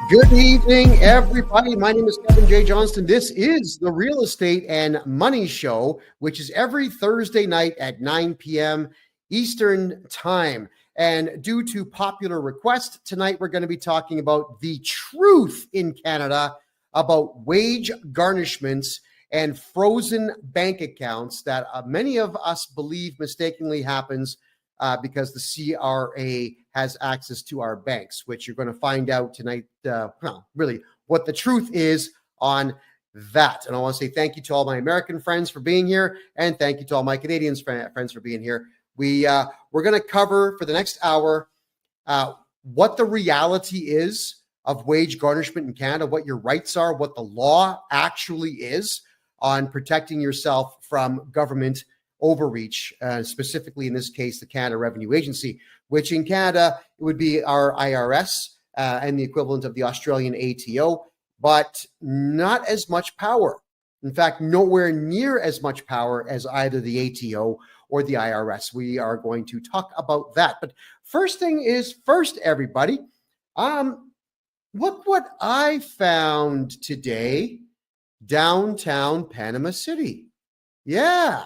Good evening, everybody. My name is KevinJJohnston. This is the Real Estate and Money Show, which is every Thursday night at 9 p.m. Eastern Time. And due to popular request, tonight we're going to be talking about the truth in Canada about wage garnishments and frozen bank accounts that many of us believe mistakenly happens because the CRA has access to our banks, which you're going to find out tonight, really what the truth is on that. And I want to say thank you to all my American friends for being here, and thank you to all my Canadian friends for being here. We're going to cover for the next hour what the reality is of wage garnishment in Canada, what your rights are, what the law actually is on protecting yourself from government overreach, specifically in this case, the Canada Revenue Agency, which in Canada it would be our IRS and the equivalent of the Australian ATO, but not as much power. In fact, nowhere near as much power as either the ATO or the IRS. We are going to talk about that. But first thing is first, everybody. Look what I found today, downtown Panama City. Yeah.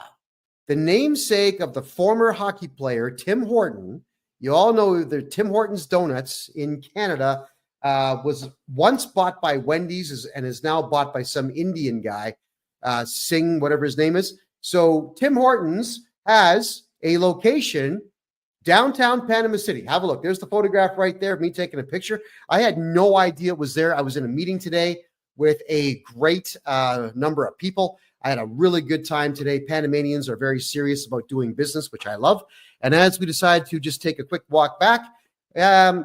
The namesake of the former hockey player, Tim Horton. You all know that Tim Hortons Donuts in Canada was once bought by Wendy's and is now bought by some Indian guy, Singh, whatever his name is. So Tim Hortons has a location downtown Panama City. Have a look. There's the photograph right there of me taking a picture. I had no idea it was there. I was in a meeting today with a great number of people. I had a really good time today. Panamanians are very serious about doing business, which I love. And as we decided to just take a quick walk back,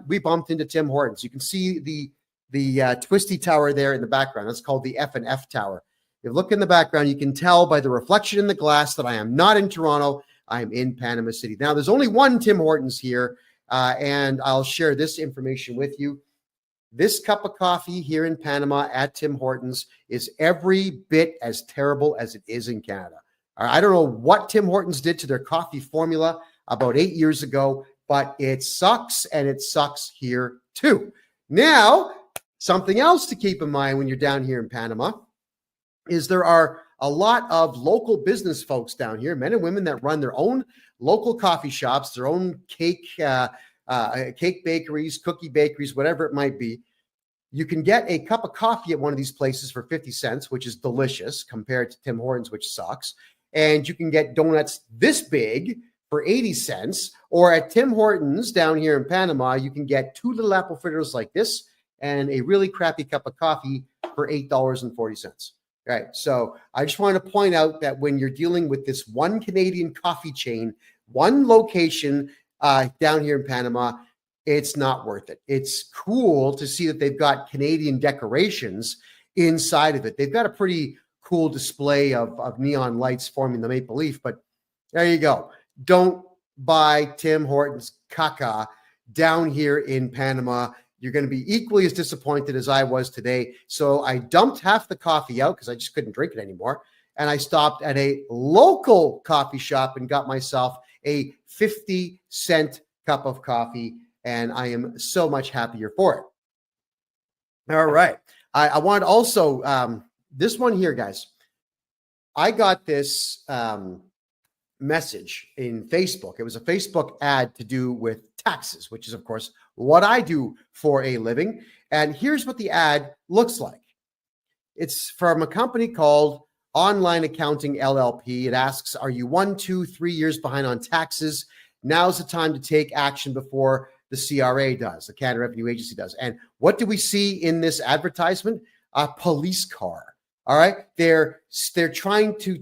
we bumped into Tim Hortons. You can see the twisty tower there in the background. That's called the F&F Tower. If you look in the background, you can tell by the reflection in the glass that I am not in Toronto. I'm in Panama City. Now, there's only one Tim Hortons here, and I'll share this information with you. This cup of coffee here in Panama at Tim Hortons is every bit as terrible as it is in Canada. I don't know what Tim Hortons did to their coffee formula about 8 years ago, but it sucks, and it sucks here too. Now, something else to keep in mind when you're down here in Panama is there are a lot of local business folks down here, men and women that run their own local coffee shops, their own cake bakeries, cookie bakeries, whatever it might be. You can get a cup of coffee at one of these places for 50 cents, which is delicious compared to Tim Hortons, which sucks. And you can get donuts this big for 80 cents. Or at Tim Hortons down here in Panama, you can get 2 little apple fritters like this and a really crappy cup of coffee for $8.40. Right. So I just want to point out that when you're dealing with this one Canadian coffee chain, one location down here in Panama, it's not worth it. It's cool to see that they've got Canadian decorations inside of it. They've got a pretty cool display of neon lights forming the maple leaf, but there you go. Don't buy Tim Hortons caca down here in Panama. You're going to be equally as disappointed as I was today. So I dumped half the coffee out because I just couldn't drink it anymore. And I stopped at a local coffee shop and got myself a 50-cent cup of coffee. And I am so much happier for it. All right. I want to also, this one here, guys. I got this message in Facebook. It was a Facebook ad to do with taxes, which is, of course, what I do for a living. And here's what the ad looks like. It's from a company called Online Accounting LLP. It asks, are you 1, 2, 3 years behind on taxes? Now's the time to take action before the CRA does, the Canada Revenue Agency does. And what do we see in this advertisement? A police car. All right. They're trying to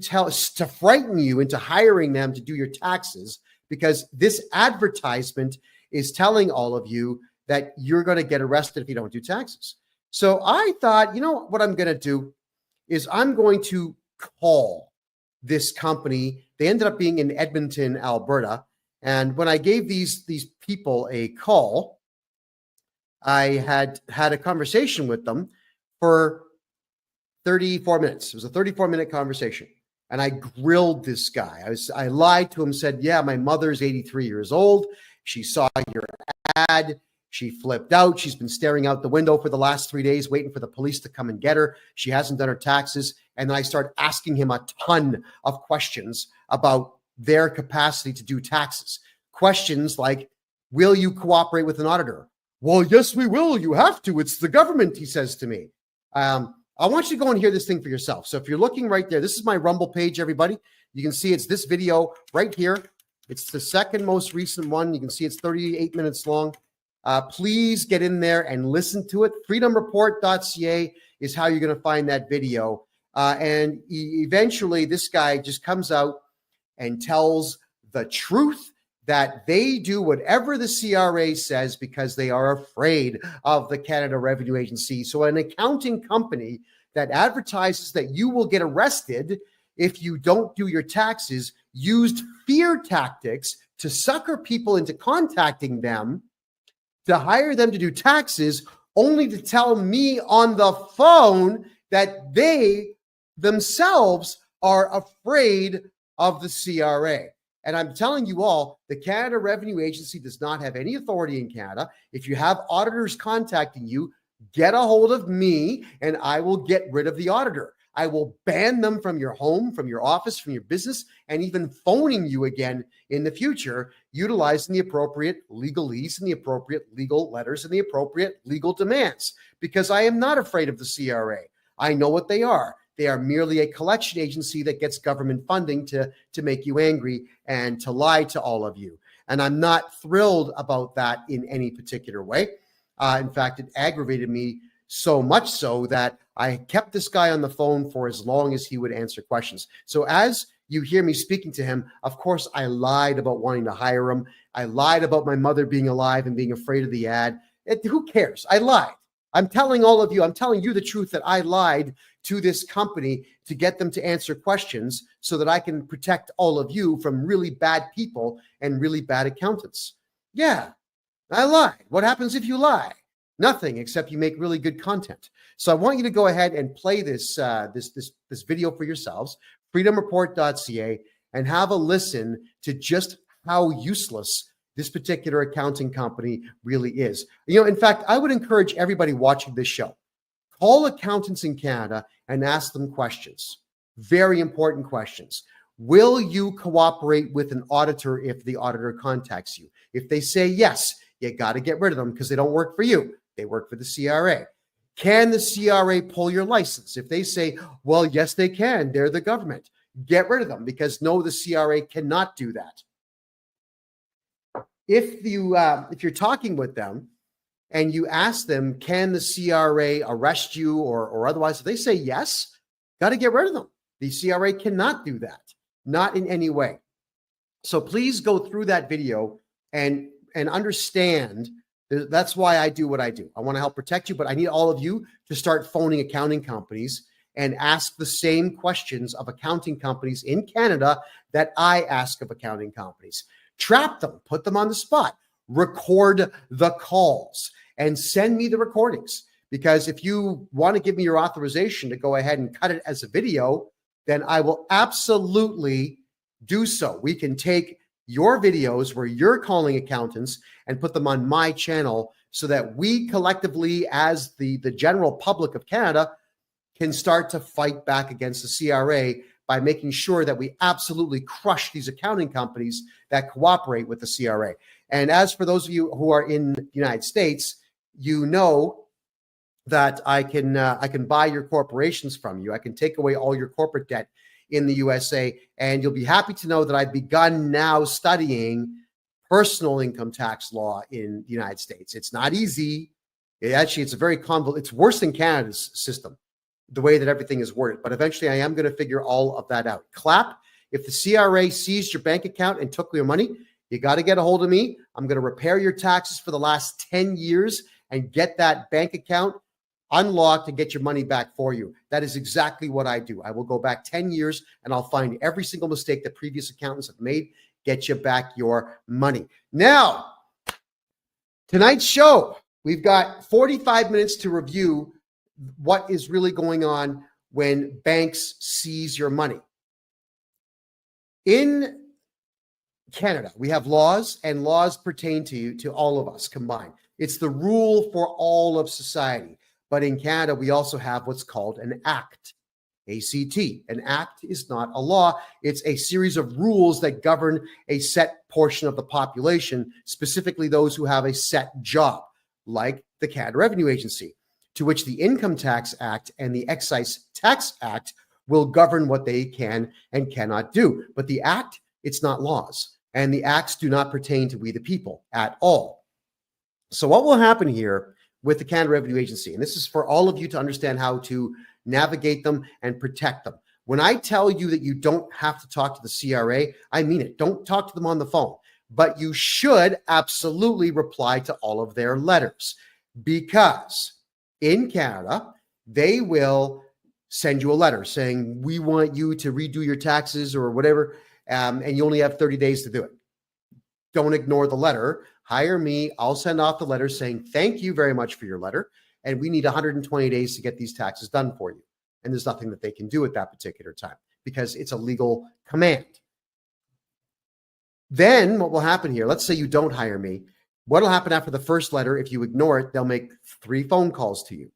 frighten you into hiring them to do your taxes, because this advertisement is telling all of you that you're going to get arrested if you don't do taxes. So I thought, you know what I'm going to do is I'm going to call this company. They ended up being in Edmonton, Alberta. And when I gave these people a call, I had a conversation with them for 34 minutes. It was a 34-minute conversation. And I grilled this guy. I lied to him, said, yeah, my mother's 83 years old. She saw your ad. She flipped out. She's been staring out the window for the last 3 days, waiting for the police to come and get her. She hasn't done her taxes. And then I start asking him a ton of questions about their capacity to do taxes. Questions like, will you cooperate with an auditor? Well, yes, we will. You have to. It's the government, he says to me. I want you to go and hear this thing for yourself. So if you're looking right there, this is my Rumble page, everybody. You can see it's this video right here. It's the second most recent one. You can see it's 38 minutes long. Please get in there and listen to it. freedomreport.ca is how you're going to find that video. And eventually this guy just comes out and tells the truth that they do whatever the CRA says because they are afraid of the Canada Revenue Agency. So an accounting company that advertises that you will get arrested if you don't do your taxes used fear tactics to sucker people into contacting them, to hire them to do taxes, only to tell me on the phone that they themselves are afraid of the CRA. And I'm telling you all, the Canada Revenue Agency does not have any authority in Canada. If you have auditors contacting you, get a hold of me and I will get rid of the auditor. I will ban them from your home, from your office, from your business, and even phoning you again in the future, utilizing the appropriate legalese and the appropriate legal letters and the appropriate legal demands, because I am not afraid of the CRA. I know what they are. They are merely a collection agency that gets government funding to make you angry and to lie to all of you. And I'm not thrilled about that in any particular way. In fact, it aggravated me so much so that I kept this guy on the phone for as long as he would answer questions. So as you hear me speaking to him, of course, I lied about wanting to hire him. I lied about my mother being alive and being afraid of the ad. Who cares? I lied. I'm telling all of you, I'm telling you the truth that I lied to this company to get them to answer questions so that I can protect all of you from really bad people and really bad accountants. Yeah, I lied. What happens if you lie? Nothing, except you make really good content. So I want you to go ahead and play this this video for yourselves, freedomreport.ca, and have a listen to just how useless this particular accounting company really is. You know, in fact, I would encourage everybody watching this show, call accountants in Canada and ask them questions. Very important questions. Will you cooperate with an auditor if the auditor contacts you? If they say yes, you got to get rid of them because they don't work for you. They work for the CRA. Can the CRA pull your license? If they say, well, yes, they can. They're the government. Get rid of them because no, the CRA cannot do that. If you're talking with them and you ask them, can the CRA arrest you or otherwise, if they say yes, got to get rid of them. The CRA cannot do that, not in any way. So please go through that video and understand that's why I do what I do. I want to help protect you, but I need all of you to start phoning accounting companies and ask the same questions of accounting companies in Canada that I ask of accounting companies. Trap them, put them on the spot, record the calls and send me the recordings. Because if you want to give me your authorization to go ahead and cut it as a video, then I will absolutely do so. We can take your videos where you're calling accountants and put them on my channel so that we collectively, as the general public of Canada, can start to fight back against the CRA by making sure that we absolutely crush these accounting companies that cooperate with the CRA. And as for those of you who are in the United States, you know that I can buy your corporations from you. I can take away all your corporate debt in the USA, and you'll be happy to know that I've begun now studying personal income tax law in the United States. It's not easy. It's a very convoluted. It's worse than Canada's system, the way that everything is worded. But eventually I am going to figure all of that out. Clap. If the CRA seized your bank account and took your money, you got to get a hold of me. I'm going to repair your taxes for the last 10 years and get that bank account unlocked and get your money back for you. That is exactly what I do. I will go back 10 years and I'll find every single mistake that previous accountants have made, get you back your money. Now, tonight's show, we've got 45 minutes to review what is really going on when banks seize your money. In Canada, we have laws, and laws pertain to all of us combined. It's the rule for all of society. But in Canada, we also have what's called an act, ACT. An act is not a law. It's a series of rules that govern a set portion of the population, specifically those who have a set job, like the Canada Revenue Agency, to which the Income Tax Act and the Excise Tax Act will govern what they can and cannot do. But the act, it's not laws. And the acts do not pertain to we the people at all. So what will happen here with the Canada Revenue Agency, and this is for all of you to understand how to navigate them and protect them. When I tell you that you don't have to talk to the CRA, I mean it. Don't talk to them on the phone. But you should absolutely reply to all of their letters, because in Canada, they will send you a letter saying, we want you to redo your taxes or whatever, and you only have 30 days to do it. Don't ignore the letter. Hire me. I'll send off the letter saying, thank you very much for your letter, and we need 120 days to get these taxes done for you. And there's nothing that they can do at that particular time because it's a legal command. Then what will happen here, let's say you don't hire me. What will happen after the first letter? If you ignore it, they'll make 3 phone calls to you.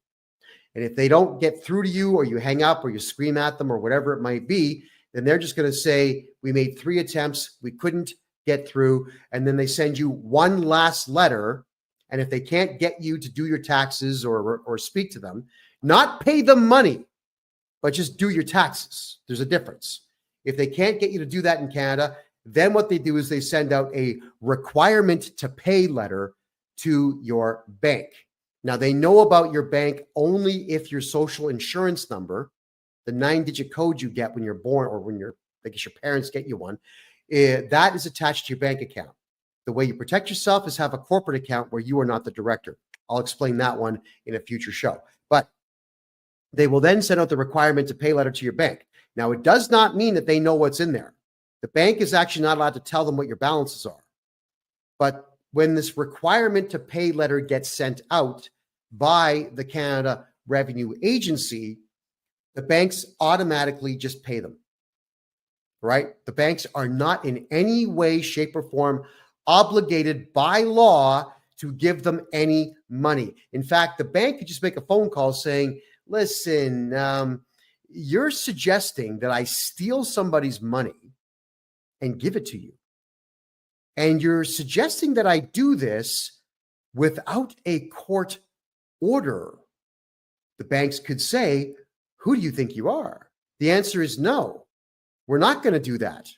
And if they don't get through to you, or you hang up, or you scream at them, or whatever it might be, then they're just going to say, we made 3 attempts, we couldn't get through. And then they send you one last letter. And if they can't get you to do your taxes or speak to them, not pay them money, but just do your taxes. There's a difference. If they can't get you to do that in Canada, then what they do is they send out a requirement to pay letter to your bank. Now, they know about your bank only if your social insurance number, the 9-digit code you get when you're born, or when I guess your parents get you one, that is attached to your bank account. The way you protect yourself is have a corporate account where you are not the director. I'll explain that one in a future show. But they will then send out the requirement to pay letter to your bank. Now, it does not mean that they know what's in there. The bank is actually not allowed to tell them what your balances are. But when this requirement to pay letter gets sent out by the Canada Revenue Agency, the banks automatically just pay them, right? The banks are not in any way, shape, or form obligated by law to give them any money. In fact, the bank could just make a phone call saying, listen, you're suggesting that I steal somebody's money and give it to you. And you're suggesting that I do this without a court order. The banks could say, who do you think you are? The answer is no, we're not going to do that.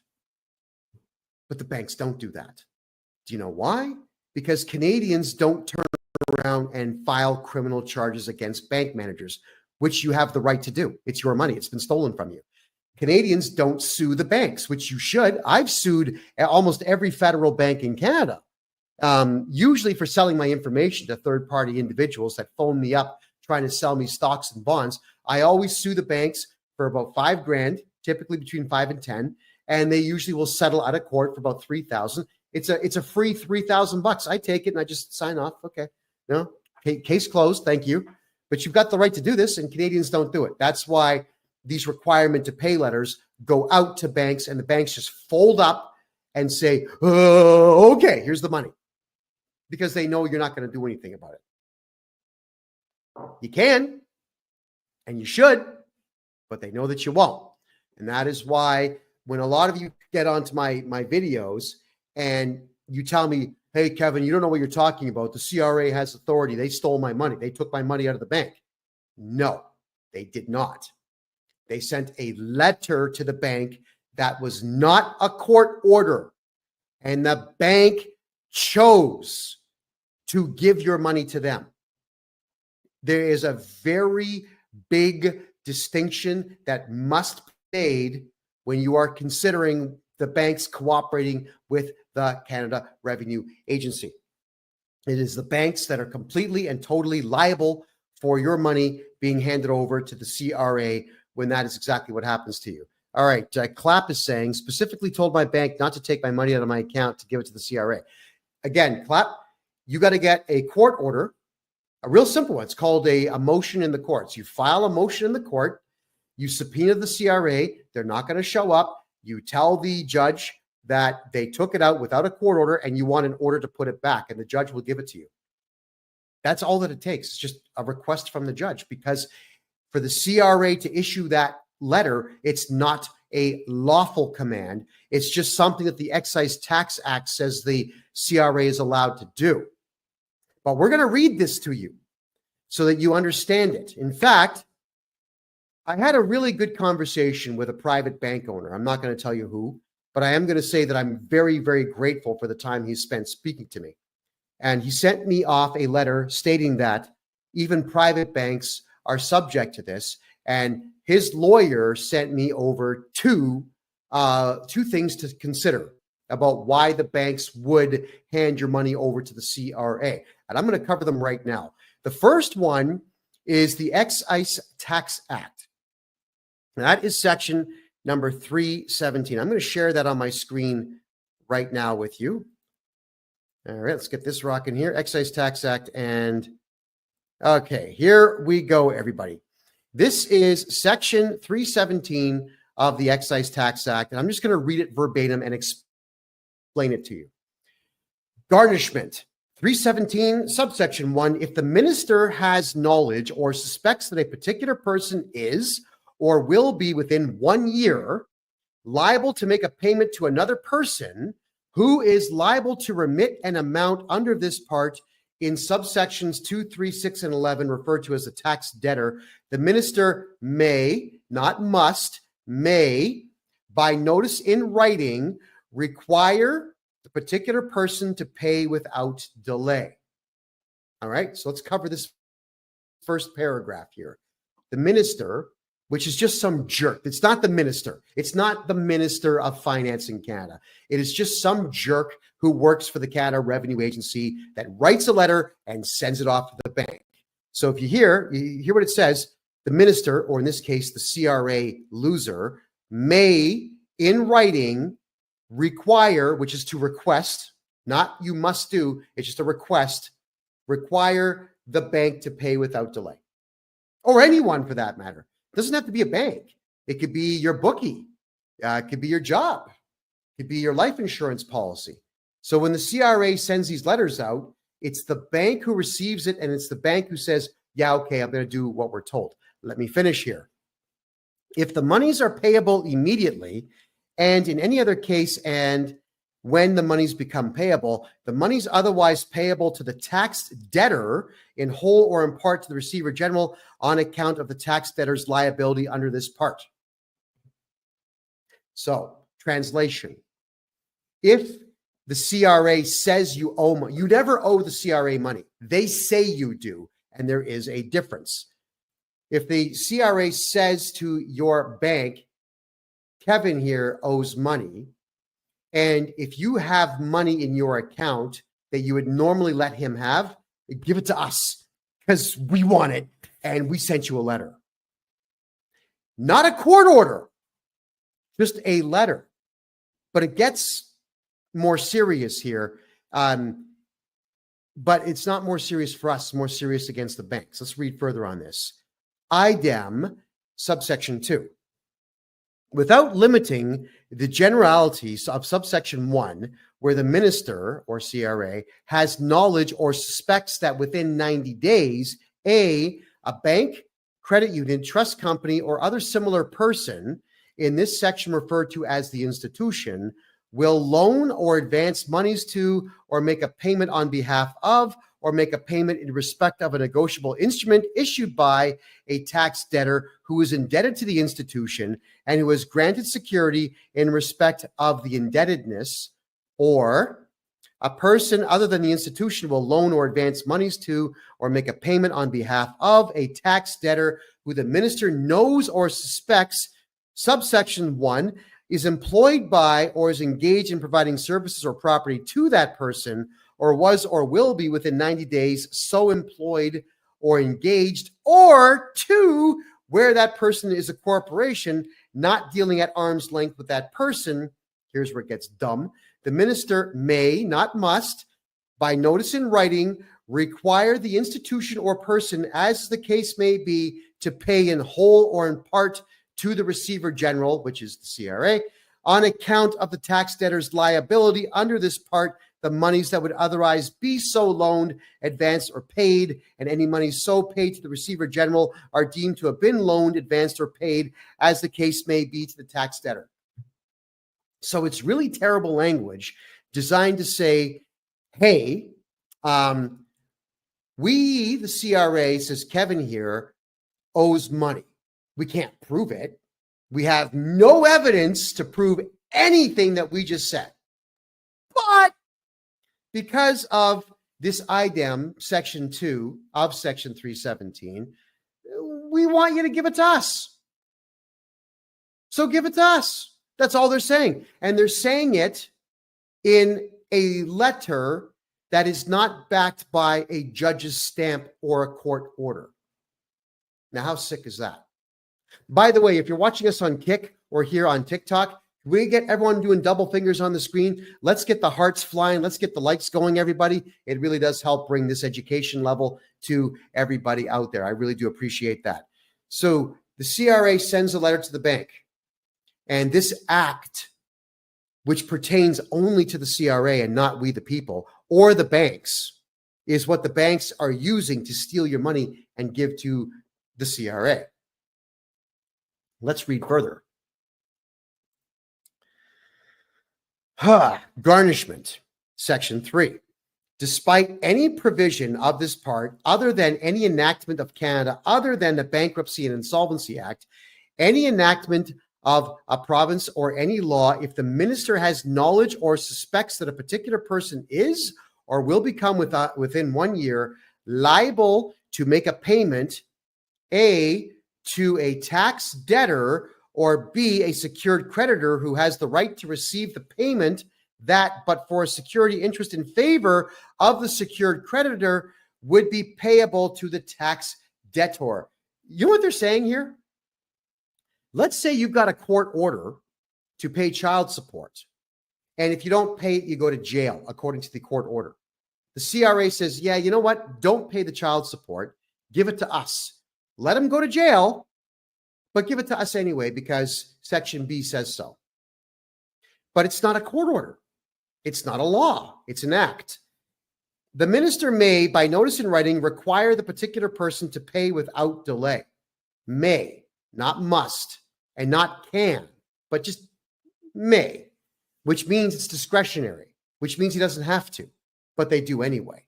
But the banks don't do that. Do you know why? Because Canadians don't turn around and file criminal charges against bank managers, which you have the right to do. It's your money. It's been stolen from you. Canadians don't sue the banks, which you should. I've sued almost every federal bank in Canada, usually for selling my information to third-party individuals that phone me up trying to sell me stocks and bonds. I always sue the banks for about $5,000, typically between 5 and 10, and they usually will settle out of court for about $3,000. It's a free $3,000. I take it and I just sign off. Okay, no, case closed. Thank you. But you've got the right to do this, and Canadians don't do it. That's why these requirement to pay letters go out to banks, and the banks just fold up and say, oh, okay, here's the money, because they know you're not going to do anything about it. You can, and you should, but they know that you won't. And that is why when a lot of you get onto my videos and you tell me, hey, Kevin, you don't know what you're talking about. The CRA has authority. They stole my money. They took my money out of the bank. No, they did not. They sent a letter to the bank that was not a court order, and the bank chose to give your money to them. There is a very big distinction that must be made when you are considering the banks cooperating with the Canada Revenue Agency. It is the banks that are completely and totally liable for your money being handed over to the CRA when that is exactly what happens to you. All right, Clap is saying, specifically told my bank not to take my money out of my account to give it to the CRA. Again, Clap, you got to get a court order, a real simple one. It's called a motion in the courts. You file a motion in the court, you subpoena the CRA, they're not going to show up. You tell the judge that they took it out without a court order and you want an order to put it back, and the judge will give it to you. That's all that it takes. It's just a request from the judge, because for the CRA to issue that letter, it's not a lawful command. It's just something that the Excise Tax Act says the CRA is allowed to do. But we're going to read this to you so that you understand it. In fact, I had a really good conversation with a private bank owner. I'm not going to tell you who, but I am going to say that I'm very, very grateful for the time he spent speaking to me. And he sent me off a letter stating that even private banks are subject to this. And his lawyer sent me over two things to consider about why the banks would hand your money over to the CRA. And I'm going to cover them right now. The first one is the Excise Tax Act. That is section number 317. I'm going to share that on my screen right now with you. All right, let's get this rocking here. Excise Tax Act. And okay, here we go, everybody. This is section 317 of the Excise Tax Act. And I'm just going to read it verbatim and explain it to you. Garnishment. 317, subsection 1, if the minister has knowledge or suspects that a particular person is or will be within 1 year liable to make a payment to another person who is liable to remit an amount under this part in subsections 2, 3, 6, and 11, referred to as the tax debtor, the minister may, not must, may, by notice in writing, require the particular person to pay without delay. All right, so let's cover this first paragraph here. The minister, which is just some jerk. It's not the minister. It's not the Minister of Finance in Canada. It is just some jerk who works for the Canada Revenue Agency that writes a letter and sends it off to the bank. So if you hear what it says, the minister, or in this case, the CRA loser, may, in writing, require, which is to request, not you must do, it's just a request, require the bank to pay without delay. Or anyone for that matter. It doesn't have to be a bank. It could be your bookie. It could be your job. It could be your life insurance policy. So when the CRA sends these letters out, it's the bank who receives it, and it's the bank who says, yeah, okay, I'm going to do what we're told. Let me finish here. If the monies are payable immediately, and in any other case, and when the monies become payable, the monies otherwise payable to the taxed debtor in whole or in part to the receiver general on account of the tax debtor's liability under this part. So, translation. If the CRA says you owe money, you never owe the CRA money. They say you do, and there is a difference. If the CRA says to your bank, Kevin here owes money, and if you have money in your account that you would normally let him have, give it to us because we want it and we sent you a letter. Not a court order, just a letter. But it gets more serious here. But it's not more serious for us, it's more serious against the banks. Let's read further on this. Idem, subsection 2. Without limiting the generalities of subsection 1, where the minister or CRA has knowledge or suspects that within 90 days, a bank, credit union, trust company, or other similar person, in this section referred to as the institution, will loan or advance monies to or make a payment on behalf of or make a payment in respect of a negotiable instrument issued by a tax debtor who is indebted to the institution and who has granted security in respect of the indebtedness, or a person other than the institution will loan or advance monies to or make a payment on behalf of a tax debtor who the minister knows or suspects, subsection 1, is employed by or is engaged in providing services or property to that person, or was or will be within 90 days so employed or engaged, or 2, where that person is a corporation not dealing at arm's length with that person. Here's where it gets dumb. The minister may, not must, by notice in writing, require the institution or person, as the case may be, to pay in whole or in part to the receiver general, which is the CRA, on account of the tax debtor's liability under this part, the monies that would otherwise be so loaned, advanced, or paid, and any monies so paid to the receiver general are deemed to have been loaned, advanced, or paid, as the case may be, to the tax debtor. So it's really terrible language designed to say, hey, we, the CRA, says Kevin here, owes money. We can't prove it. We have no evidence to prove anything that we just said. But because of this IDEM, Section 2 of Section 317, we want you to give it to us. So give it to us. That's all they're saying. And they're saying it in a letter that is not backed by a judge's stamp or a court order. Now, how sick is that? By the way, if you're watching us on Kick or here on TikTok, we get everyone doing double fingers on the screen. Let's get the hearts flying. Let's get the likes going, everybody. It really does help bring this education level to everybody out there. I really do appreciate that. So the CRA sends a letter to the bank, and this act, which pertains only to the CRA and not we the people or the banks, is what the banks are using to steal your money and give to the CRA. Let's read further. Garnishment, Section 3. Despite any provision of this part, other than any enactment of Canada, other than the Bankruptcy and Insolvency Act, any enactment of a province or any law, if the minister has knowledge or suspects that a particular person is or will become within 1 year liable to make a payment, A, to a tax debtor, or B, a secured creditor who has the right to receive the payment that, but for a security interest in favor of the secured creditor, would be payable to the tax debtor. You know what they're saying here? Let's say you've got a court order to pay child support, and if you don't pay it, you go to jail, according to the court order. The CRA says, yeah, you know what? Don't pay the child support. Give it to us. Let him go to jail, but give it to us anyway because Section B says so. But it's not a court order. It's not a law. It's an act. The minister may, by notice in writing, require the particular person to pay without delay. May, not must, and not can, but just may, which means it's discretionary, which means he doesn't have to, but they do anyway.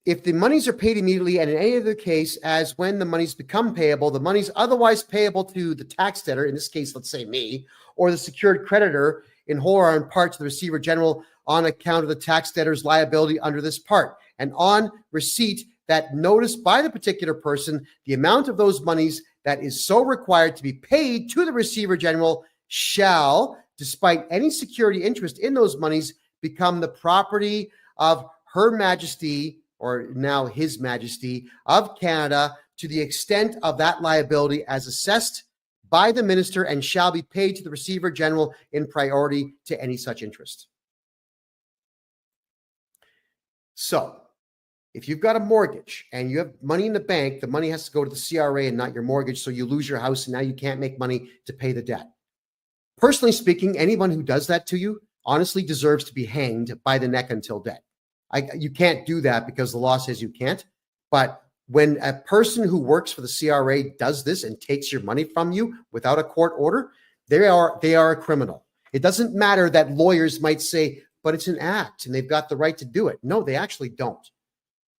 If the monies are paid immediately, and in any other case, as when the monies become payable, the monies otherwise payable to the tax debtor, in this case, let's say me, or the secured creditor, in whole or in part to the receiver general on account of the tax debtor's liability under this part, and on receipt that notice by the particular person, the amount of those monies that is so required to be paid to the receiver general shall, despite any security interest in those monies, become the property of Her Majesty, or now His Majesty of Canada, to the extent of that liability as assessed by the minister, and shall be paid to the receiver general in priority to any such interest. So, if you've got a mortgage and you have money in the bank, the money has to go to the CRA and not your mortgage, so you lose your house and now you can't make money to pay the debt. Personally speaking, anyone who does that to you honestly deserves to be hanged by the neck until dead. You can't do that because the law says you can't. But when a person who works for the CRA does this and takes your money from you without a court order, they are a criminal. It doesn't matter that lawyers might say, but it's an act and they've got the right to do it. No, they actually don't.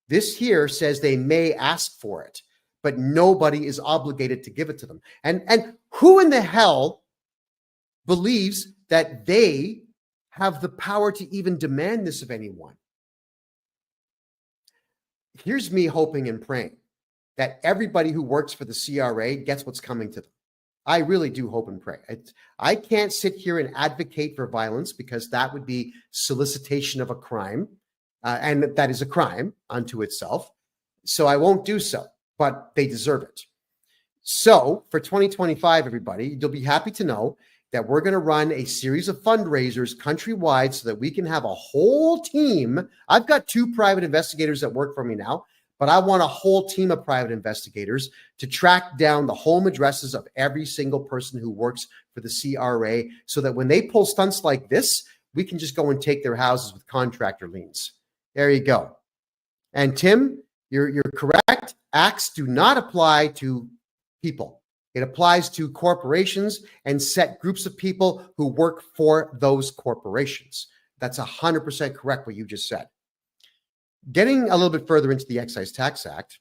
This here says they may ask for it, but nobody is obligated to give it to them. And who in the hell believes that they have the power to even demand this of anyone? Here's me hoping and praying that everybody who works for the CRA gets what's coming to them. I really do hope and pray. I can't sit here and advocate for violence because that would be solicitation of a crime, and that is a crime unto itself. So I won't do so, but they deserve it. So for 2025, everybody, you'll be happy to know that we're going to run a series of fundraisers countrywide so that we can have a whole team. I've got 2 private investigators that work for me now, but I want a whole team of private investigators to track down the home addresses of every single person who works for the CRA so that when they pull stunts like this, we can just go and take their houses with contractor liens. There you go. And Tim, you're correct. Acts do not apply to people. It applies to corporations and set groups of people who work for those corporations. That's 100% correct what you just said. Getting a little bit further into the Excise Tax Act,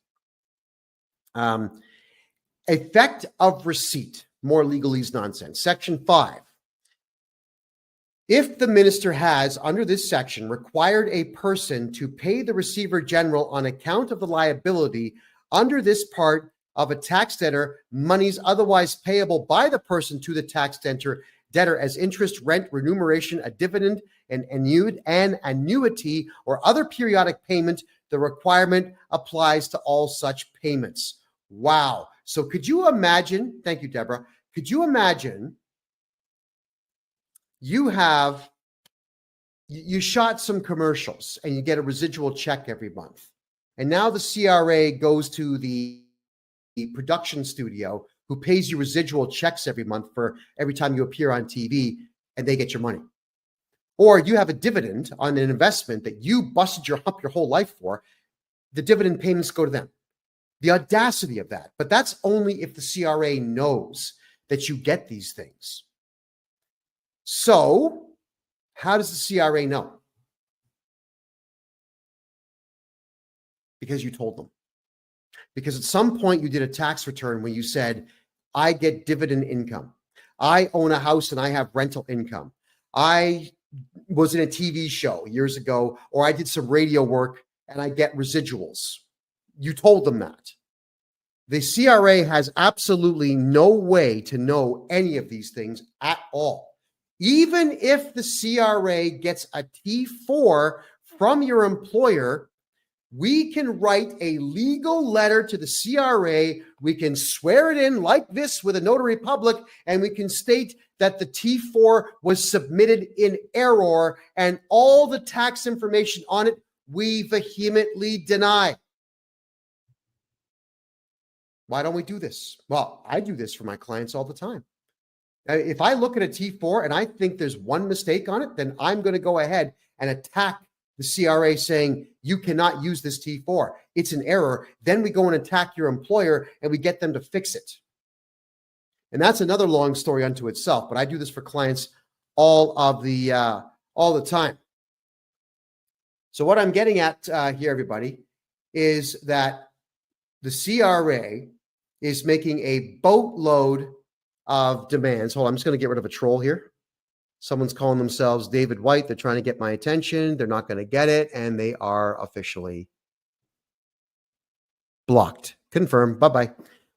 effect of receipt, more legalese nonsense. Section 5. If the minister has, under this section, required a person to pay the receiver general on account of the liability under this part of a tax debtor, monies otherwise payable by the person to the tax debtor as interest, rent, remuneration, a dividend, an annuity, or other periodic payment, the requirement applies to all such payments. Wow. So could you imagine, thank you, Deborah, could you imagine you shot some commercials and you get a residual check every month. And now the CRA goes to the production studio who pays you residual checks every month for every time you appear on TV, and they get your money. Or you have a dividend on an investment that you busted up your whole life for. The dividend payments go to them. The audacity of that. But that's only if the CRA knows that you get these things. So how does the CRA know? Because you told them. Because at some point you did a tax return where you said, I get dividend income. I own a house and I have rental income. I was in a TV show years ago, or I did some radio work and I get residuals. You told them that. The CRA has absolutely no way to know any of these things at all. Even if the CRA gets a T4 from your employer, we can write a legal letter to the CRA. We can swear it in like this with a notary public, and we can state that the T4 was submitted in error, and all the tax information on it we vehemently deny. Why don't we do this? Well, I do this for my clients all the time. If I look at a T4 and I think there's one mistake on it, then I'm going to go ahead and attack the CRA saying, you cannot use this T4. It's an error. Then we go and attack your employer and we get them to fix it. And that's another long story unto itself, but I do this for clients all the time. So what I'm getting at here, everybody, is that the CRA is making a boatload of demands. Hold on, I'm just going to get rid of a troll here. Someone's calling themselves David White. They're trying to get my attention. They're not going to get it, and they are officially blocked. Confirm. Bye-bye.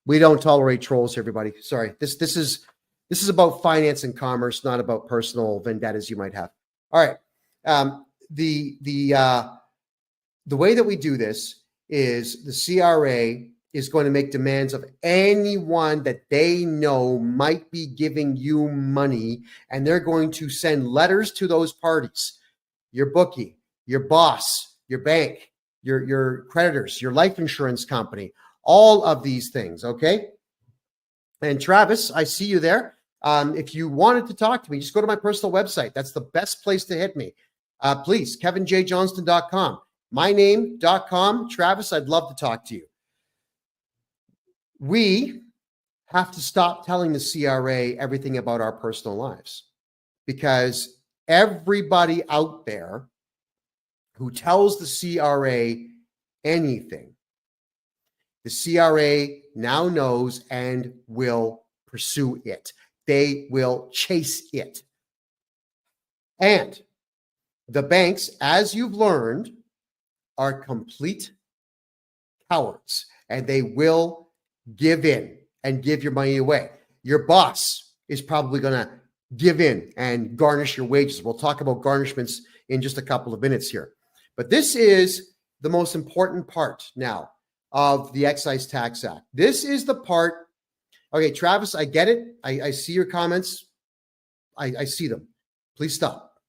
We don't tolerate trolls, everybody. Sorry. This is about finance and commerce, not about personal vendettas you might have. All right. The way that we do this is the CRA is going to make demands of anyone that they know might be giving you money, and they're going to send letters to those parties, your bookie, your boss, your bank, your creditors, your life insurance company, all of these things, okay? And Travis, I see you there. If you wanted to talk to me, just go to my personal website. That's the best place to hit me. Please, KevinJJohnston.com, myname.com. Travis, I'd love to talk to you. We have to stop telling the CRA everything about our personal lives, because everybody out there who tells the CRA anything, the CRA now knows and will pursue it. They will chase it. And the banks, as you've learned, are complete cowards, and they will give in and give your money away. Your boss is probably going to give in and garnish your wages. We'll talk about garnishments in just a couple of minutes here. But this is the most important part now of the Excise Tax Act. This is the part. Okay, Travis, I get it. I see your comments. I see them. Please stop.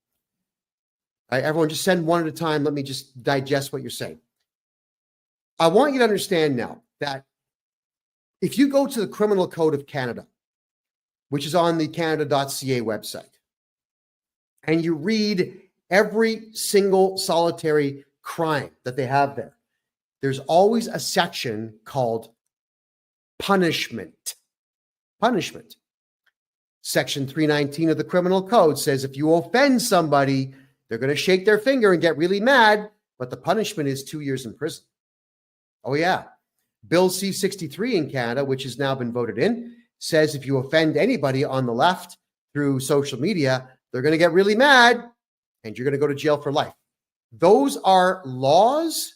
All right, everyone, just send one at a time. Let me just digest what you're saying. I want you to understand now that if you go to the Criminal Code of Canada, which is on the Canada.ca website, and you read every single solitary crime that they have there, there's always a section called punishment. Punishment. Section 319 of the Criminal Code says if you offend somebody, they're going to shake their finger and get really mad, but the punishment is 2 years in prison. Oh, yeah. Bill C-63 in Canada, which has now been voted in, says if you offend anybody on the left through social media, they're going to get really mad and you're going to go to jail for life. Those are laws,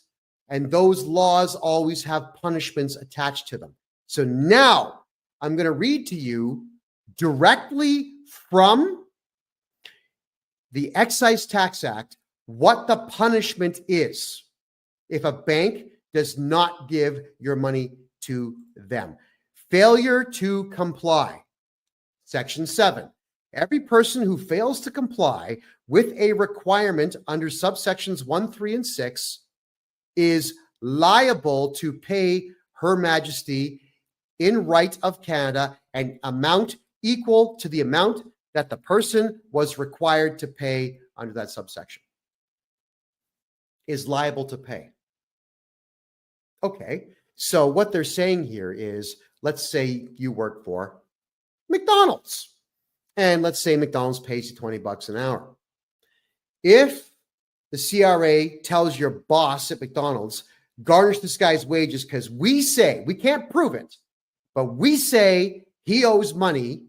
and those laws always have punishments attached to them. So now I'm going to read to you directly from the Excise Tax Act what the punishment is if a bank does not give your money to them. Failure to comply. Section 7. Every person who fails to comply with a requirement under subsections 1, 3, and 6 is liable to pay Her Majesty in right of Canada an amount equal to the amount that the person was required to pay under that subsection. Is liable to pay. Okay, so what they're saying here is, let's say you work for McDonald's, and let's say McDonald's pays you $20 an hour. If the CRA tells your boss at McDonald's, garnish this guy's wages because we say, we can't prove it, but we say he owes money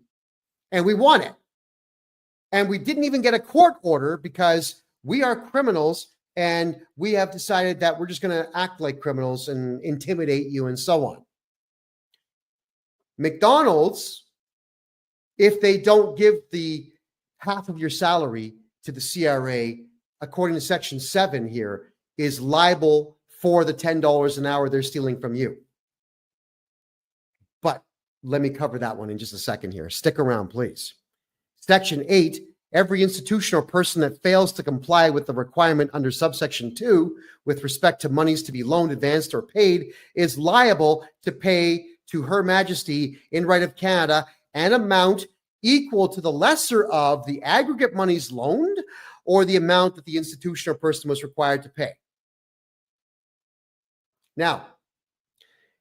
and we want it. And we didn't even get a court order because we are criminals and we have decided that we're just going to act like criminals and intimidate you and so on. McDonald's, if they don't give the half of your salary to the CRA, according to Section 7 here, is liable for the $10 an hour they're stealing from you. But let me cover that one in just a second here. Stick around, please. Section 8, every institution or person that fails to comply with the requirement under subsection 2 with respect to monies to be loaned, advanced, or paid is liable to pay to Her Majesty in right of Canada an amount equal to the lesser of the aggregate monies loaned or the amount that the institution or person was required to pay. Now,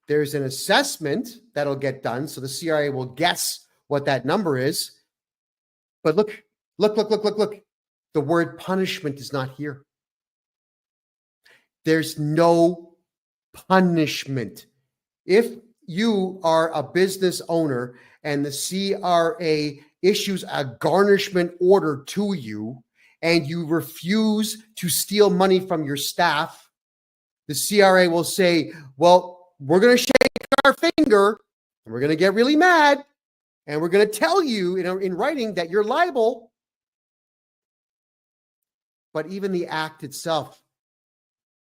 there's an assessment that'll get done, so the CRA will guess what that number is. But look. The word punishment is not here. There's no punishment. If you are a business owner and the CRA issues a garnishment order to you and you refuse to steal money from your staff, the CRA will say, well, we're going to shake our finger and we're going to get really mad and we're going to tell you in writing that you're liable. But even the act itself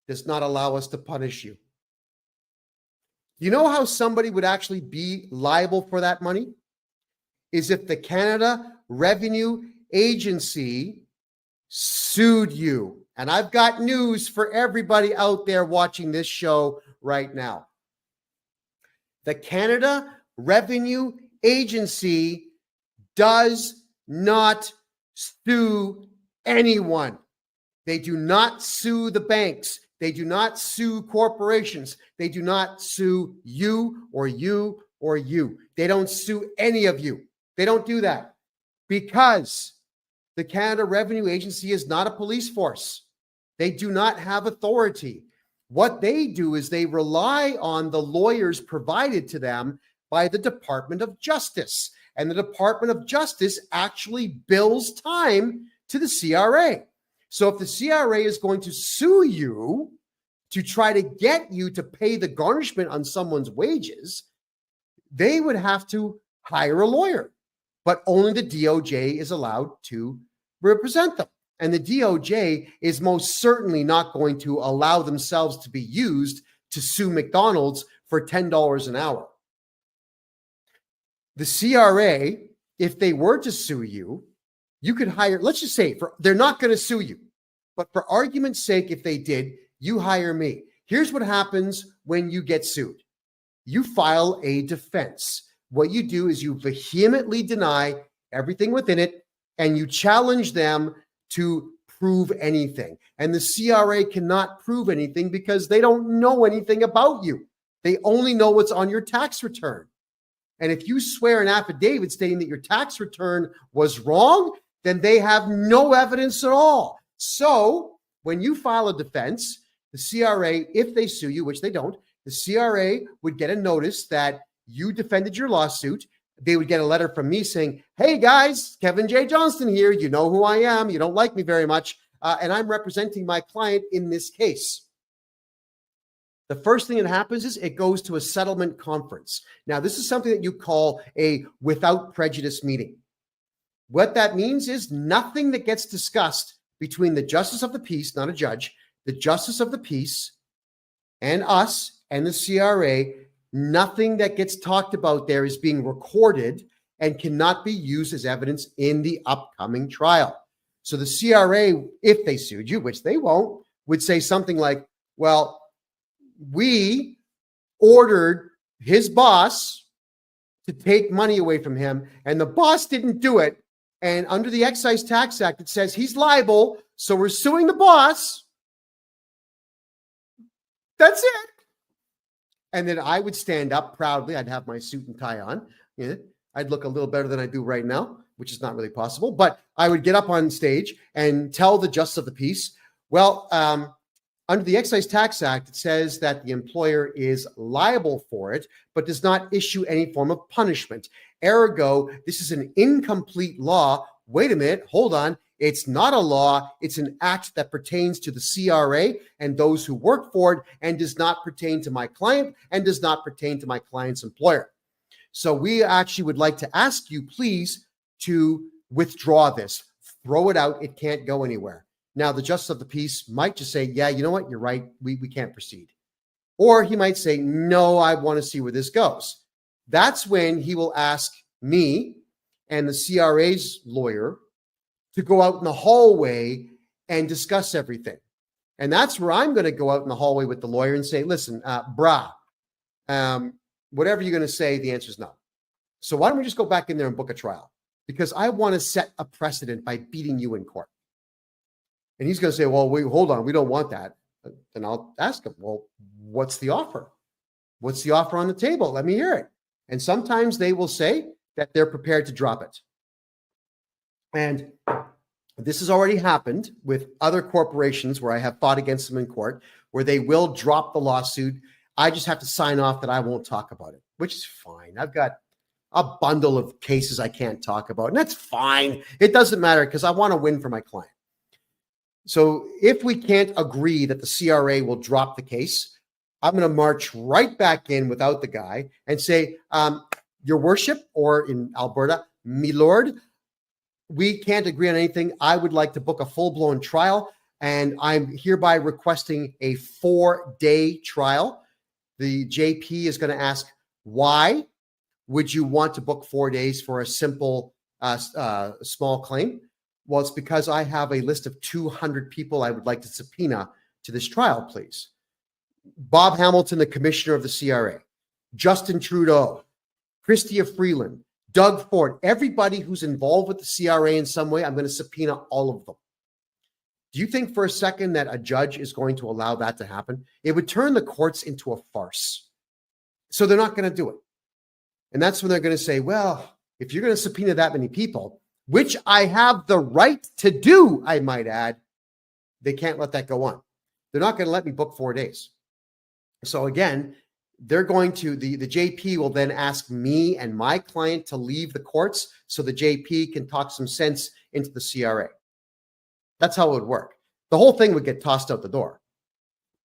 does not allow us to punish you. You know how somebody would actually be liable for that money? Is if the Canada Revenue Agency sued you. And I've got news for everybody out there watching this show right now. The Canada Revenue Agency does not sue anyone. They do not sue the banks. They do not sue corporations. They do not sue you or you or you. They don't sue any of you. They don't do that because the Canada Revenue Agency is not a police force. They do not have authority. What they do is they rely on the lawyers provided to them by the Department of Justice. And the Department of Justice actually bills time to the CRA. So if the CRA is going to sue you to try to get you to pay the garnishment on someone's wages, they would have to hire a lawyer. But only the DOJ is allowed to represent them. And the DOJ is most certainly not going to allow themselves to be used to sue McDonald's for $10 an hour. The CRA, if they were to sue you, you could hire, let's just say, they're not going to sue you. But for argument's sake, if they did, you hire me. Here's what happens when you get sued. You file a defense. What you do is you vehemently deny everything within it, and you challenge them to prove anything. And the CRA cannot prove anything because they don't know anything about you. They only know what's on your tax return. And if you swear an affidavit stating that your tax return was wrong, then they have no evidence at all. So when you file a defense, the CRA, if they sue you, which they don't, the CRA would get a notice that you defended your lawsuit. They would get a letter from me saying, hey guys, KevinJJohnston here. You know who I am. You don't like me very much. And I'm representing my client in this case. The first thing that happens is it goes to a settlement conference. Now, this is something that you call a without prejudice meeting. What that means is nothing that gets discussed between the justice of the peace, not a judge, the justice of the peace and us and the CRA, nothing that gets talked about there is being recorded and cannot be used as evidence in the upcoming trial. So the CRA, if they sued you, which they won't, would say something like, well, we ordered his boss to take money away from him, and the boss didn't do it. And under the Excise Tax Act, it says he's liable, so we're suing the boss. That's it. And then I would stand up proudly. I'd have my suit and tie on. Yeah, I'd look a little better than I do right now, which is not really possible. But I would get up on stage and tell the justice of the peace, well, under the Excise Tax Act, it says that the employer is liable for it, but does not issue any form of punishment. Ergo, this is an incomplete law. Wait a minute, hold on. It's not a law. It's an act that pertains to the CRA and those who work for it and does not pertain to my client and does not pertain to my client's employer. So we actually would like to ask you, please, to withdraw this. Throw it out. It can't go anywhere. Now, the justice of the peace might just say, yeah, you know what? You're right. We can't proceed. Or he might say, no, I want to see where this goes. That's when he will ask me and the CRA's lawyer to go out in the hallway and discuss everything. And that's where I'm going to go out in the hallway with the lawyer and say, listen, whatever you're going to say, the answer is no. So why don't we just go back in there and book a trial? Because I want to set a precedent by beating you in court. And he's going to say, well, wait, hold on. We don't want that. Then I'll ask him, well, what's the offer? What's the offer on the table? Let me hear it. And sometimes they will say that they're prepared to drop it. And this has already happened with other corporations where I have fought against them in court, where they will drop the lawsuit. I just have to sign off that I won't talk about it, which is fine. I've got a bundle of cases I can't talk about, and that's fine. It doesn't matter because I want to win for my client. So if we can't agree that the CRA will drop the case, I'm going to march right back in without the guy and say, Your Worship, or in Alberta, me lord, we can't agree on anything. I would like to book a full-blown trial, and I'm hereby requesting a 4-day trial. The JP is going to ask, why would you want to book 4 days for a simple, small claim? Well, it's because I have a list of 200 people I would like to subpoena to this trial, please. Bob Hamilton, the commissioner of the CRA, Justin Trudeau, Chrystia Freeland, Doug Ford, everybody who's involved with the CRA in some way, I'm going to subpoena all of them. Do you think for a second that a judge is going to allow that to happen? It would turn the courts into a farce. So they're not going to do it. And that's when they're going to say, well, if you're going to subpoena that many people, which I have the right to do, I might add, they can't let that go on. They're not going to let me book 4 days. So again, they're going to, the JP will then ask me and my client to leave the courts so the JP can talk some sense into the CRA. That's how it would work. The whole thing would get tossed out the door.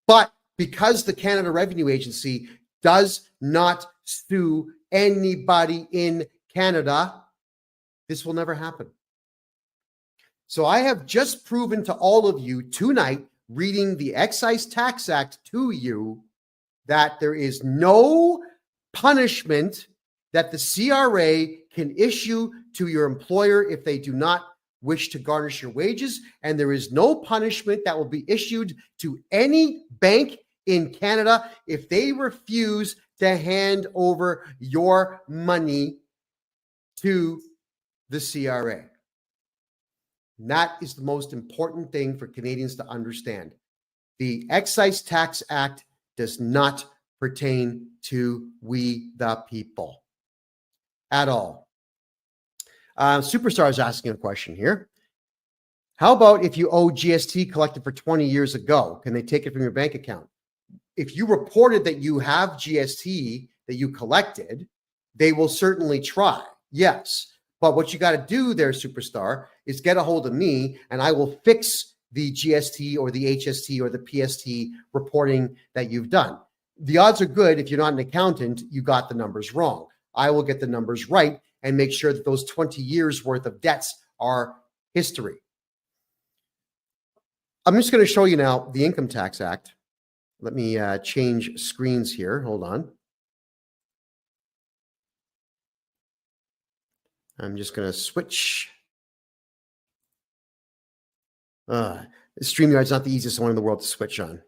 But because the Canada Revenue Agency does not sue anybody in Canada, this will never happen. So I have just proven to all of you tonight, reading the Excise Tax Act to you, that there is no punishment that the CRA can issue to your employer if they do not wish to garnish your wages, and there is no punishment that will be issued to any bank in Canada if they refuse to hand over your money to the CRA. And that is the most important thing for Canadians to understand. The Excise Tax Act does not pertain to we the people at all. Superstar is asking a question here. How about if you owe GST collected for 20 years ago? Can they take it from your bank account? If you reported that you have GST that you collected, they will certainly try. Yes. But what you got to do there, Superstar, is get a hold of me and I will fix the GST or the HST or the PST reporting that you've done. The odds are good if you're not an accountant, you got the numbers wrong. I will get the numbers right and make sure that those 20 years worth of debts are history. I'm just going to show you now the Income Tax Act. Let me change screens here. Hold on. I'm just going to switch. StreamYard's not the easiest one in the world to switch on.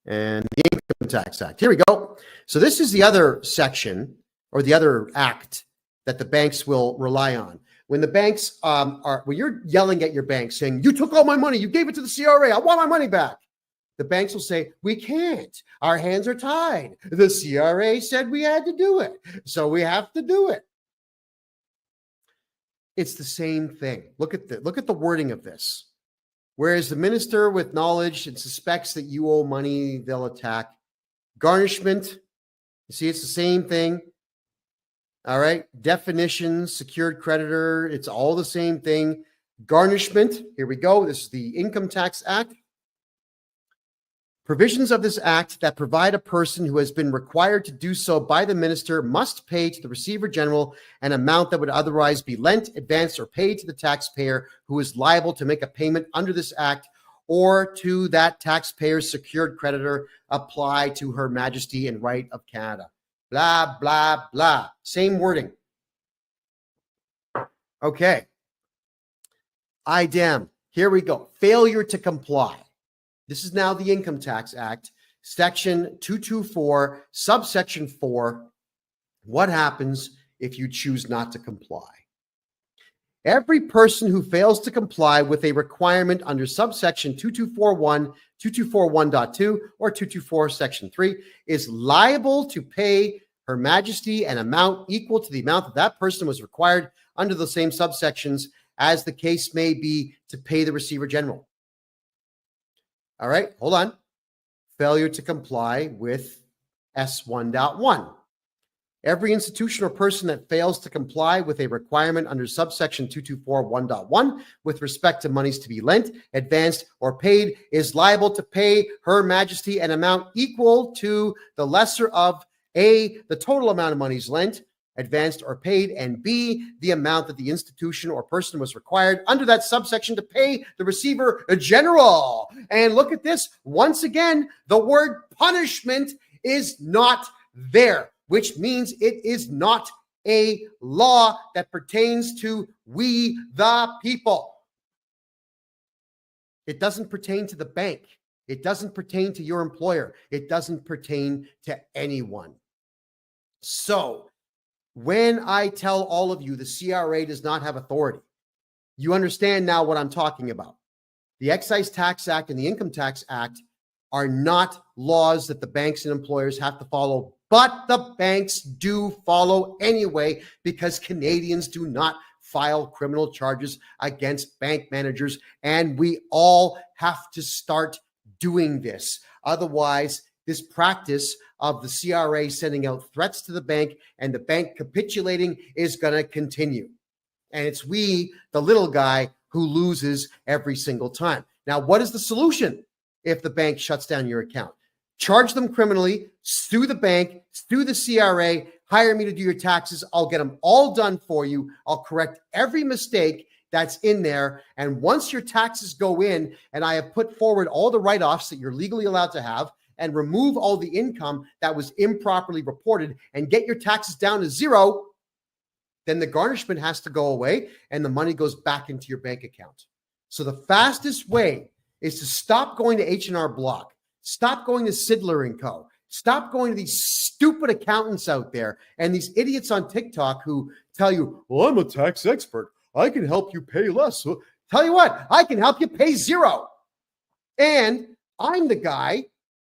And the Income Tax Act. Here we go. So this is the other section or the other act that the banks will rely on. When the banks when you're yelling at your bank saying, you took all my money, you gave it to the CRA, I want my money back. The banks will say, we can't. Our hands are tied. The CRA said we had to do it, so we have to do it. It's the same thing. Look at the wording of this. Whereas the minister with knowledge and suspects that you owe money, they'll attack. Garnishment, you see, it's the same thing. All right. Definitions, secured creditor, it's all the same thing. Garnishment, here we go. This is the Income Tax Act. Provisions of this act that provide a person who has been required to do so by the minister must pay to the Receiver General an amount that would otherwise be lent, advanced, or paid to the taxpayer who is liable to make a payment under this act, or to that taxpayer's secured creditor apply to Her Majesty and Right of Canada. Blah, blah, blah. Same wording. Okay. IDEM. Here we go. Failure to comply. This is now the Income Tax Act, Section 224, subsection 4. What happens if you choose not to comply? Every person who fails to comply with a requirement under subsection 2241, 2241.2, or 224 section 3 is liable to pay Her Majesty an amount equal to the amount that person was required under the same subsections as the case may be to pay the Receiver General. All right, hold on. Failure to comply with S1.1. Every institution or person that fails to comply with a requirement under subsection 224.1.1 with respect to monies to be lent, advanced, or paid is liable to pay Her Majesty an amount equal to the lesser of A, the total amount of monies lent, advanced, or paid, and B, the amount that the institution or person was required under that subsection to pay the Receiver General. And look at this. Once again, the word punishment is not there, which means it is not a law that pertains to we the people. It doesn't pertain to the bank. It doesn't pertain to your employer. It doesn't pertain to anyone. So, when I tell all of you the CRA does not have authority, you understand now what I'm talking about. The Excise Tax Act and the Income Tax Act are not laws that the banks and employers have to follow, but the banks do follow anyway because Canadians do not file criminal charges against bank managers, and we all have to start doing this. Otherwise, this practice of the CRA sending out threats to the bank and the bank capitulating is going to continue. And it's we, the little guy, who loses every single time. Now, what is the solution if the bank shuts down your account? Charge them criminally, sue the bank, sue the CRA, hire me to do your taxes. I'll get them all done for you. I'll correct every mistake that's in there. And once your taxes go in and I have put forward all the write-offs that you're legally allowed to have, and remove all the income that was improperly reported and get your taxes down to zero, then the garnishment has to go away and the money goes back into your bank account. So the fastest way is to stop going to H&R Block, stop going to Sidler & Co., Stop going to these stupid accountants out there and these idiots on TikTok who tell you, well, I'm a tax expert. I can help you pay less. So tell you what, I can help you pay zero. And I'm the guy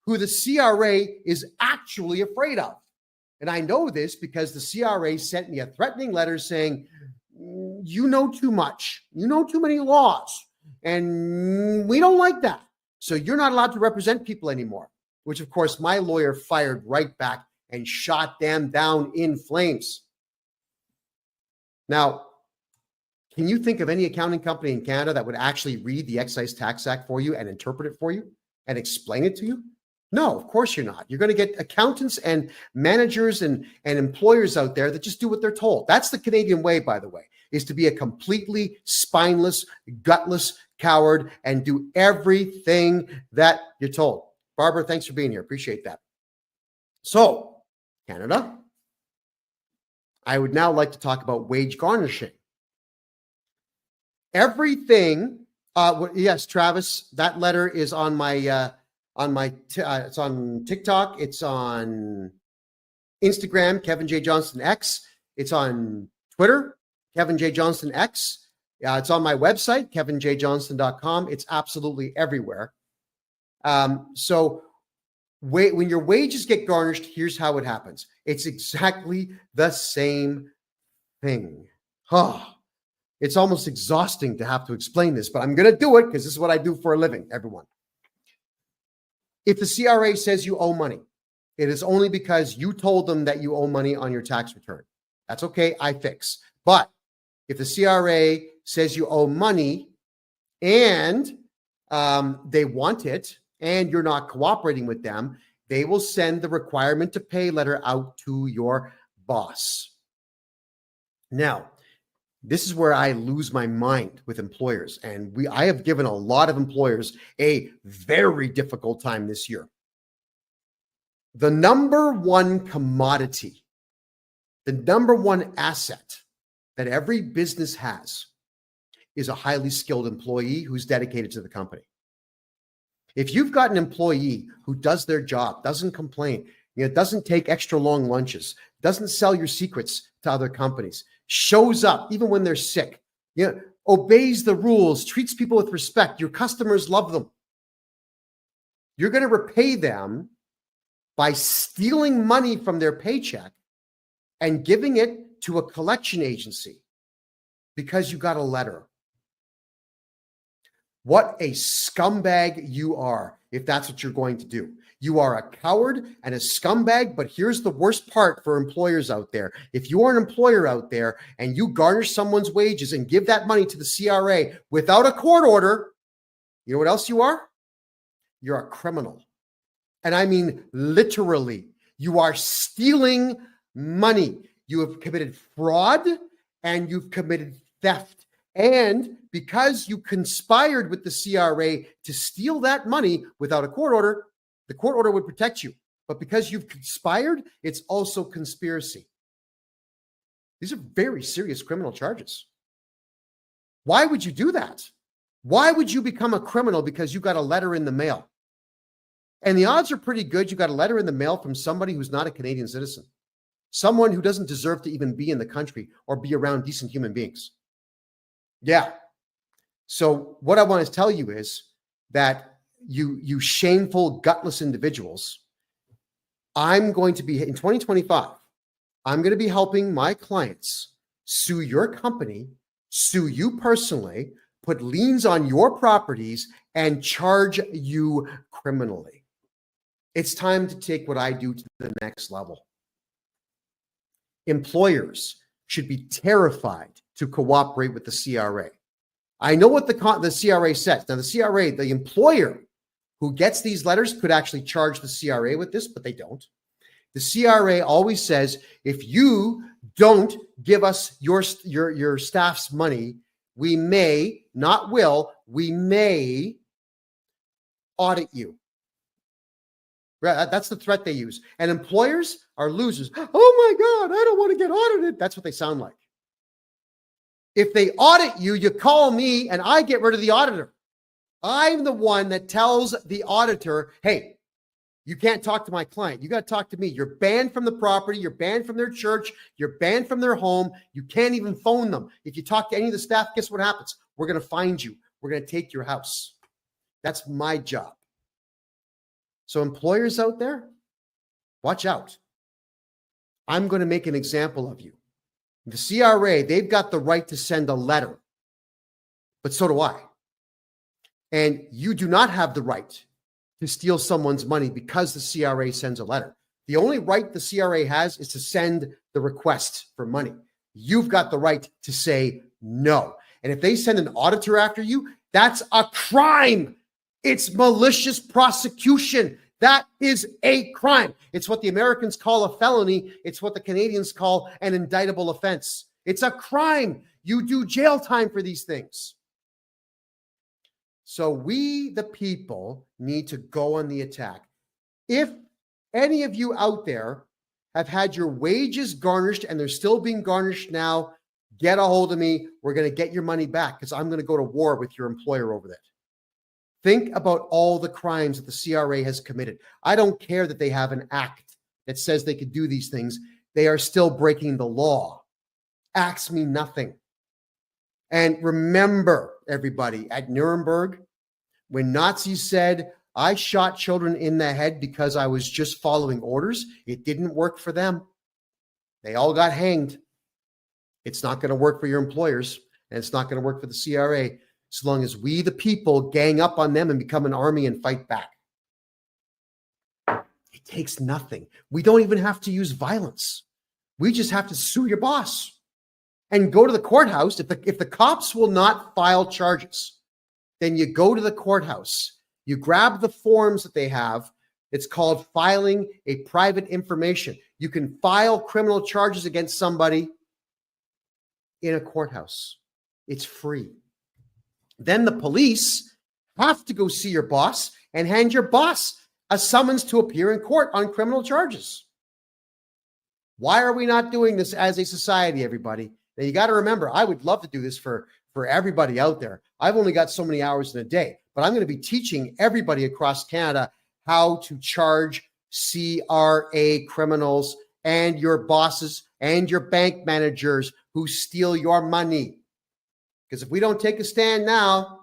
who the CRA is actually afraid of. And I know this because the CRA sent me a threatening letter saying, you know too much. You know too many laws. And we don't like that. So you're not allowed to represent people anymore, which of course my lawyer fired right back and shot them down in flames. Now, can you think of any accounting company in Canada that would actually read the Excise Tax Act for you and interpret it for you and explain it to you? No, of course you're not. You're going to get accountants and managers and employers out there that just do what they're told. That's the Canadian way, by the way, is to be a completely spineless, gutless coward and do everything that you're told. Barbara, thanks for being here. Appreciate that. So, Canada, I would now like to talk about wage garnishing. Everything, yes, Travis, that letter is on my, it's on TikTok, it's on Instagram, KevinJJohnston X, it's on Twitter, KevinJJohnston X, it's on my website, KevinJJohnston.com. It's absolutely everywhere. So when your wages get garnished, here's how it happens. It's exactly the same thing. It's almost exhausting to have to explain this, but I'm going to do it because this is what I do for a living, everyone. If the CRA says you owe money, it is only because you told them that you owe money on your tax return. That's okay, I fix. But if the CRA says you owe money and they want it and you're not cooperating with them, they will send the requirement to pay letter out to your boss. Now, this is where I lose my mind with employers. And I have given a lot of employers a very difficult time this year. The number one commodity, the number one asset that every business has is a highly skilled employee who's dedicated to the company. If you've got an employee who does their job, doesn't complain, doesn't take extra long lunches, doesn't sell your secrets to other companies, shows up even when they're sick, obeys the rules, treats people with respect, your customers love them, you're going to repay them by stealing money from their paycheck and giving it to a collection agency because you got a letter. What a scumbag you are if that's what you're going to do. You are a coward and a scumbag, but here's the worst part for employers out there. If you are an employer out there and you garnish someone's wages and give that money to the CRA without a court order, you know what else you are? You're a criminal. And I mean literally, you are stealing money. You have committed fraud and you've committed theft. And because you conspired with the CRA to steal that money without a court order, the court order would protect you. But because you've conspired, it's also conspiracy. These are very serious criminal charges. Why would you do that? Why would you become a criminal because you got a letter in the mail? And the odds are pretty good you got a letter in the mail from somebody who's not a Canadian citizen, someone who doesn't deserve to even be in the country or be around decent human beings. Yeah. So what I want to tell you is that you shameful, gutless individuals, I'm going to be, in 2025, I'm going to be helping my clients sue your company, sue you personally, put liens on your properties, and charge you criminally. It's time to take what I do to the next level. Employers should be terrified to cooperate with the CRA. I know what the CRA says. Now, the CRA, the employer who gets these letters could actually charge the CRA with this, but they don't. The CRA always says, if you don't give us your staff's money, we may, not will, we may audit you. That's the threat they use. And employers are losers. Oh my God, I don't want to get audited. That's what they sound like. If they audit you, you call me and I get rid of the auditor. I'm the one that tells the auditor, hey, You can't talk to my client. You got to talk to me. You're banned from the property. You're banned from their church. You're banned from their home. You can't even phone them. If you talk to any of the staff, guess what happens? We're going to find you. We're going to take your house. That's my job. So employers out there, watch out. I'm going to make an example of you. The CRA, they've got the right to send a letter, but so do I. And you do not have the right to steal someone's money because the CRA sends a letter. The only right the CRA has is to send the request for money. You've got the right to say no. And if they send an auditor after you, that's a crime. It's malicious prosecution. That is a crime. It's what the Americans call a felony. It's what the Canadians call an indictable offense. It's a crime. You do jail time for these things. So we, the people, need to go on the attack. If any of you out there have had your wages garnished and they're still being garnished now, get a hold of me. We're going to get your money back because I'm going to go to war with your employer over that. Think about all the crimes that the CRA has committed. I don't care that they have an act that says they could do these things. They are still breaking the law. Acts mean nothing. And remember, everybody, at Nuremberg, when Nazis said, I shot children in the head because I was just following orders, it didn't work for them. They all got hanged. It's not going to work for your employers, and it's not going to work for the CRA as long as we, the people, gang up on them and become an army and fight back. It takes nothing. We don't even have to use violence. We just have to sue your boss and go to the courthouse. If the cops will not file charges, then you go to the courthouse. You grab the forms that they have. It's called filing a private information. You can file criminal charges against somebody in a courthouse. It's free. Then the police have to go see your boss and hand your boss a summons to appear in court on criminal charges. Why are we not doing this as a society, everybody? Now, you got to remember, I would love to do this for everybody out there. I've only got so many hours in a day, but I'm going to be teaching everybody across Canada how to charge CRA criminals and your bosses and your bank managers who steal your money. Because if we don't take a stand now,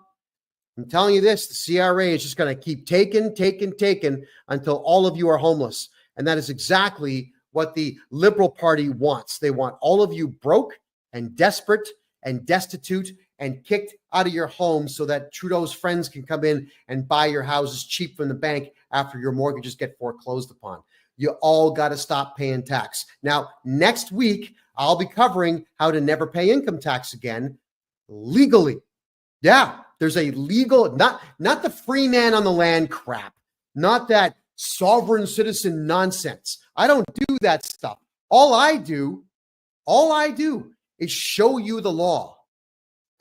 I'm telling you this, the CRA is just going to keep taking until all of you are homeless. And that is exactly what the Liberal Party wants. They want all of you broke and desperate and destitute and kicked out of your home so that Trudeau's friends can come in and buy your houses cheap from the bank after your mortgages get foreclosed upon. You all got to stop paying tax. Now, next week, I'll be covering how to never pay income tax again legally. Yeah, there's a legal, not the free man on the land crap, not that sovereign citizen nonsense. I don't do that stuff. All I do is show you the law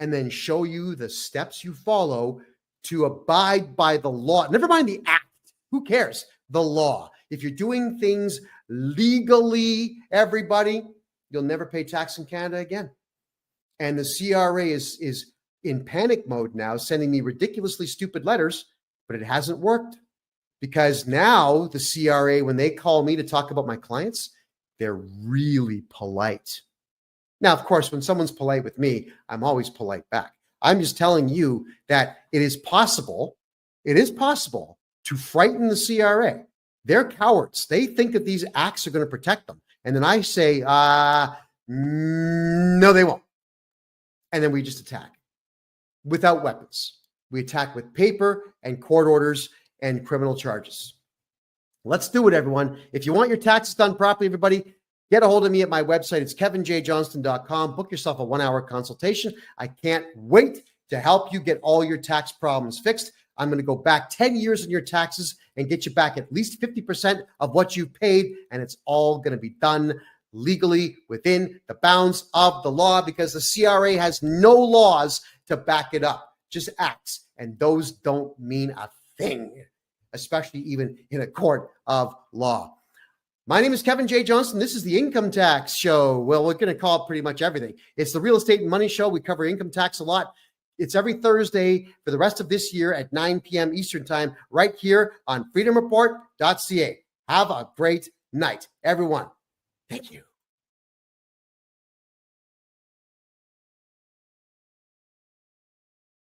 and then show you the steps you follow to abide by the law. Never mind the act. Who cares? The law. If you're doing things legally, everybody, you'll never pay tax in Canada again. And the CRA is in panic mode now, sending me ridiculously stupid letters, but it hasn't worked. Because now the CRA, when they call me to talk about my clients, they're really polite. Now, of course, when someone's polite with me, I'm always polite back. I'm just telling you that it is possible to frighten the CRA. They're cowards. They think that these acts are going to protect them. And then I say, no, they won't. And then we just attack without weapons. We attack with paper and court orders and criminal charges. Let's do it, everyone. If you want your taxes done properly, everybody, get a hold of me at my website. It's KevinJJohnston.com. Book yourself a 1-hour consultation. I can't wait to help you get all your tax problems fixed. I'm going to go back 10 years in your taxes and get you back at least 50% of what you paid, and it's all going to be done legally within the bounds of the law because the CRA has no laws to back it up, just acts, and those don't mean a thing, especially even in a court of law. My name is Kevin J. Johnston. This is the Income Tax Show. Well, we're going to call it pretty much everything. It's the Real Estate and Money Show. We cover income tax a lot. It's every Thursday for the rest of this year at 9 p.m. Eastern Time, right here on freedomreport.ca. Have a great night, everyone. Thank you.